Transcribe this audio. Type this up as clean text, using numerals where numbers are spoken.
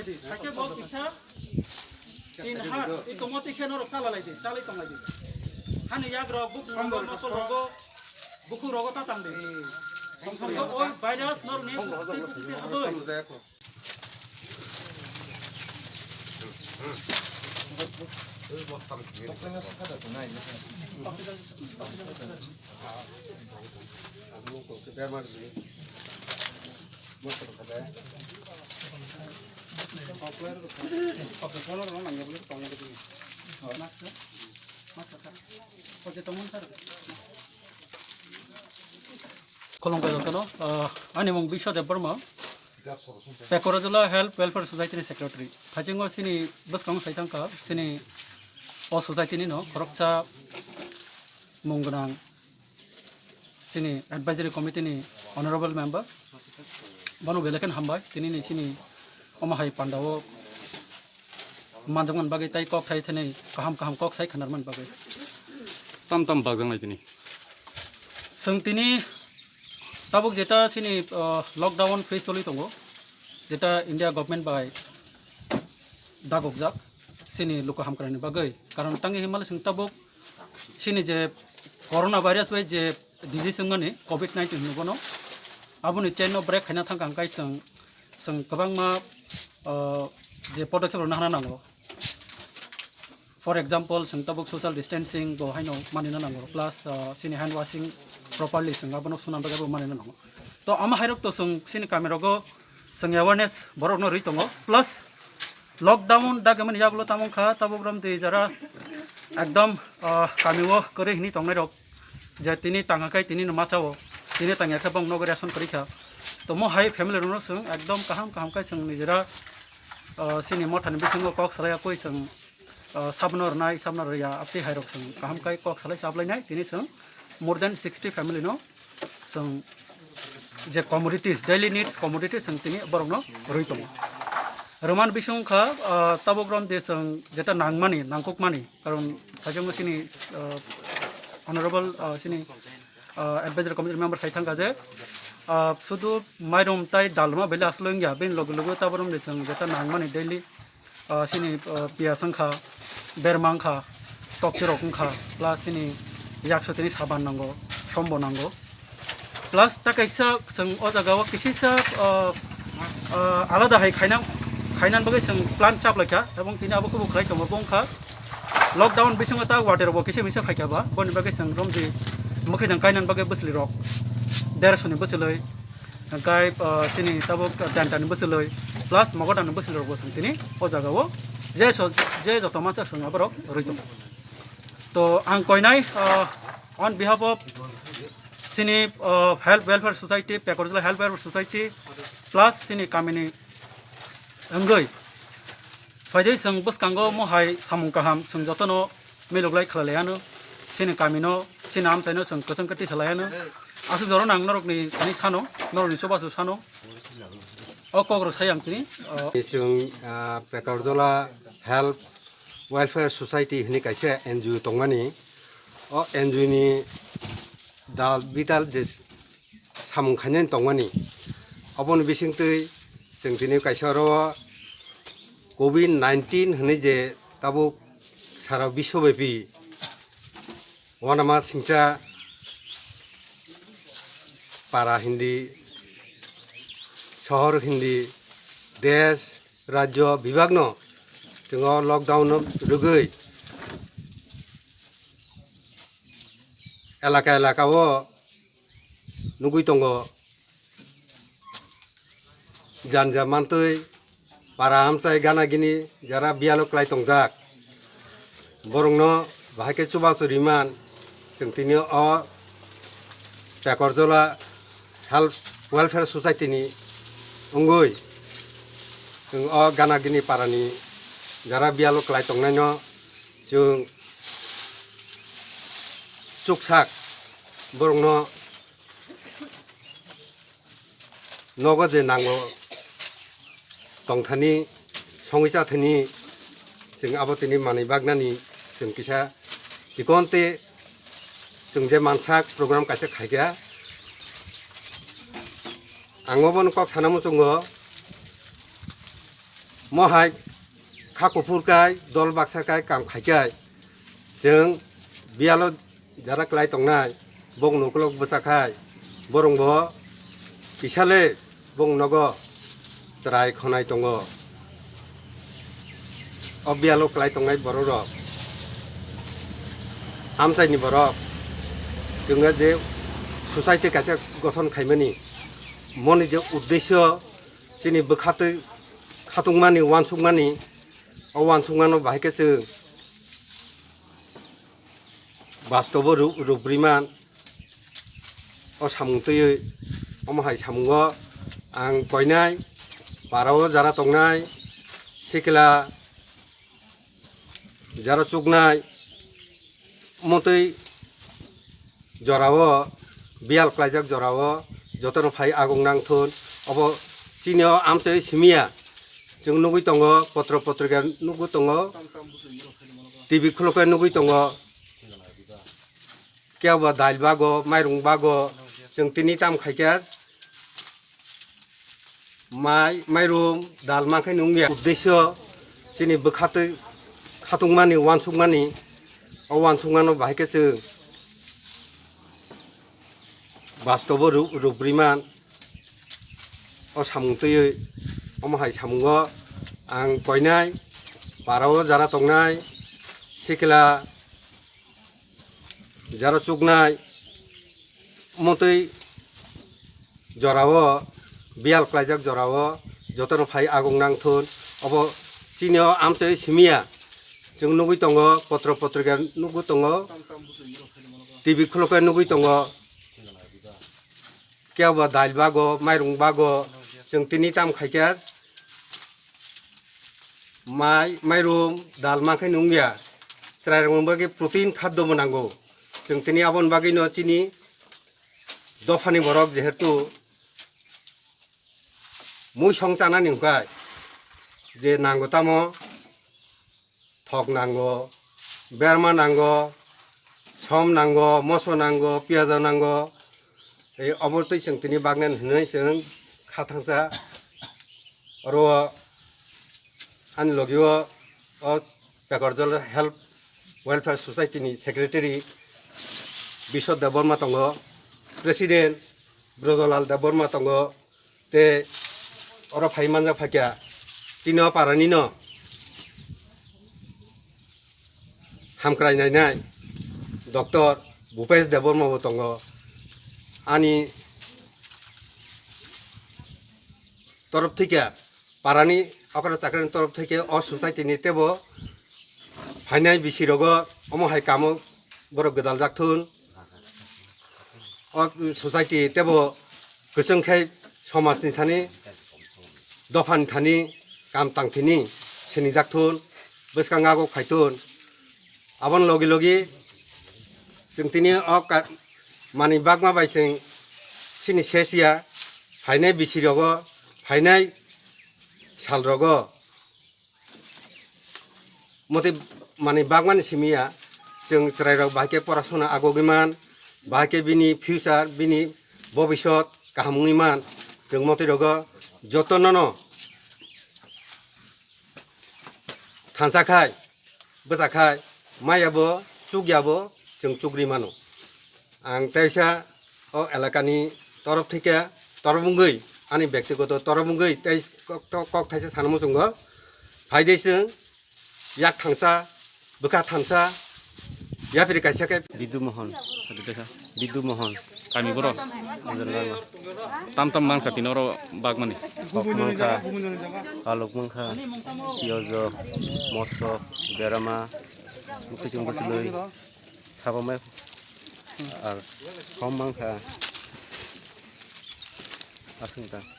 di. Pakai bol bisa tin hat itu mau tiket norok salah lagi, salah itu lagi. Hani ya grok buk nomor motor rogo, buku rogo tatang deh. Oh virus nor nih, aboy. Kolong kayo to no, ani mong bisyo de Burma, Pekorazula Health Welfare Society Secretary. Kajingo sini bus kang saitang ka sini o society ni no, koroksa monggunang sini advisory committee ni honorable member. Banu belakan hambai, tini ni sini omahai pandawo manjangan bagai tai kok thai thane kaham kok sai khanarman bagai. Tam bagjang lai tini. Seng tini tabuk jeta sini lockdown face soli tongo jeta India government bagai dagok jak sini luka ham karani bagai karon tangi himal sing tabuk sini je corona virus bai je disease ngani covid-19 nubono abuni chain break khana thang kang kai seng kabang ma je podokep na hana nango for example seng tabuk social distancing bo haino manina nango plus sini hand washing properly seng abono sunan bagai bo manina nango to ama hairok to sini camera go seng awareness borok no ritongo plus lockdown dageman yaglo tamong kha tabuk ram de jara ekdom kamiwo kore hini tongnai rok je tini tangakai tini machao tini tangya khabang nogration korikha to mo hai family ro sung ekdom kaham kai sung nijera sini motan bisingo kok salaya koi sung sabnor ya apti hairok sung kaham kai kok salai sablai nai tini sung more than 60 family no sung je commodities daily needs commodities sung tini borong no roitong Roman bisung kha tabogram de sung jeta nangmani nangkok mani karon sajong sini honorable sini advisory committee member saithang kaje sudu mairom tai dalma bele asloing ya ben logo taboram de sung jeta nangmani daily sini piasang kha bermang kha tokirokung kha plus sini yakso tini saban nango sombo nango plus takaisa sung ojagawa kisisa alada hai khainan bagai sung plan chap lakha ebong tini abo kubu khai tomo bongkha lockdown bisung ta water bo kise misa khaikha ba boni bagai sung romji mukhe dang kainan bagai busli rok derasoni busloi kai sini tabok dantan busloi plus mogodan busli rok sung tini o jagao je joto macha sung aborok roito to ang koinai on behalf of sini health welfare society Pekorazula health welfare society plus sini kamini angoi faidai sung buskango mo hai samung kaham sung jotono meloglai khlalayano sini kamino sini am chaino sung kosong kati thalayano asu joro nang norok ni ani sano norok ni sobasu sano o kogro sayam tini sung Pekorazula health welfare society hini kaise NGO tongmani o NGO ni dal vital je samung khanyen tongmani obon bisingtei जों दिनै काइसारो COVID-19 होनै जे ताबो सारा विश्वव्यापी वानामा सिंचा पारा हिंदी शहर हिंदी देश राज्य विभागनो जोङो लकडाउन रुगै एलाकाओ नुगै दङ janja mantui para amcai gana gini jara bialo klai tongjak borongno bahake chuba churiman जों tini o Pekorazula health welfare society ni ungui जों o gana gini parani jara bialo klai tongnai no जों chuksak borongno nogo je nango tongthani songisa thani जों abotini mani bagnani जों kisa jikonte जों je mansak program kaise khaigya angobon kok sanamu chungo महाय खाखुफुरखाय दल बाक्साखाय काम खायखाय जों बियाल Zara क्लाय तंनाय बं नकलक बसाखाय बरंब इसाले बं नग राय खनाय दङ बियाल क्लाय तंनाय बर' रक हामसायनि बरक जोङो जे ससाइटि कासे गठन खायमानि मनि जे उद्देश्य जोंनि बोखाथो खाथुंमानि वानसुंमानि वानसुंमानो बाहायके जों बास्तव रुब्रिमान सामुंतयै अमाहाय सामुंगो आं कयनाय बाराव जारा तंनाय सिखला जारा चुकनाय मतै जरावो बियाल क्लायजाक जरावो जतन फाय आगं नांथुन अब चिनियाव आमचै सिमिया जों नुगै दङ पत्र पत्रिका नुगै दङ टिभि खुलुखाय नुगै दङ केवबा दाइल बागो माइरं बागो जों तिनि ताम खायखा माइरं दाल माखाय नुंगिया उद्देश्य जोंनि बोखाथो खाथुंमानि वानसुंमानि वानसुंमानो बाहायके जों बास्तव रुब्रिमान सामुंतयै अमाहाय सामुंगो आं कयनाय बाराव जारा तंनाय सिखला जारा चुकनाय मतै जरावो बियाल क्लायजाक जरावो जतन फाय आगं नांथुन अब चिनियाव आमचै सिमिया जों नुगै दङ पत्र पत्रिका नुगै दङ टिभि खुलुखाय नुगै दङ केवबा दाइल बागो माइरं बागो जों तिनि ताम खायखा माइरं दाल माखाय नुंगिया स्रायरं बागे प्रोटीन खाद्य बनांगौ जों तिनि आबन बागे न चिनि दफानि बरक जेहेतु मुइ संचाना निंखाय जे नांगौ तामो थक नांगौ बेरमा नांगौ सम नांगौ मसो नांगौ पियाज नांगौ अबरतै जों तिनि बागनान होनाय जों खाथांसा आरो आंनि लगियो बेगरजल हेल्प वेलफेयर ससाइटिनि सेक्रेटारि बिश्व देबबर्मा दङ प्रेसिडेन्ट ब्रजलाल देबबर्मा दङ ते अर फाइमानजा फाकिया चिनो पारानिनो हामख्रायनाय डक्टर भूपेश देबबर्माबो दङ आंनि तरफ थेके पारानि अकरा चाकरिनि तरफ थेके ससाइटिनि तेबो फाइनाय बिसिरगो अमहाय कामो बर गोदाल जाथुन ससाइटि तेबो गोसोंखाय समाजनि थानि दफानि थानि काम तांथिनि सिनि जाथुन बोसकांगागो खायथुन आबन लगे लगे जों तिनि मानि बागमा बायसिं सिनि सेसिया फाइनाय बिसिरगो फाइनाय सालरगो मते माने बागमानि सिमिया जों चरायरग बाहायके परासुना आगोगिमान बाहायके बिनि फिउचार बिनि भबिष्यत काहामुनिमान जों मते रगो जतननो थानसाखाय बजाखाय मायाबो चुगियाबो जों चुग्रिमानो आं तैसा एलाकानि तरफ थेके तरबुंगै आंनि व्यक्तिगत तरबुंगै तै कक थाइसे सानमु जोंगो फायदैसों याक थांसा बोखा थांसा याफिर कायसाके Bidu Mohan kami boro tam tam man kati noro bag mani मखा आलुक मखा पियाज मसो बेरामा मुखिजों बसलै साबामाय आर हम मखा आसंता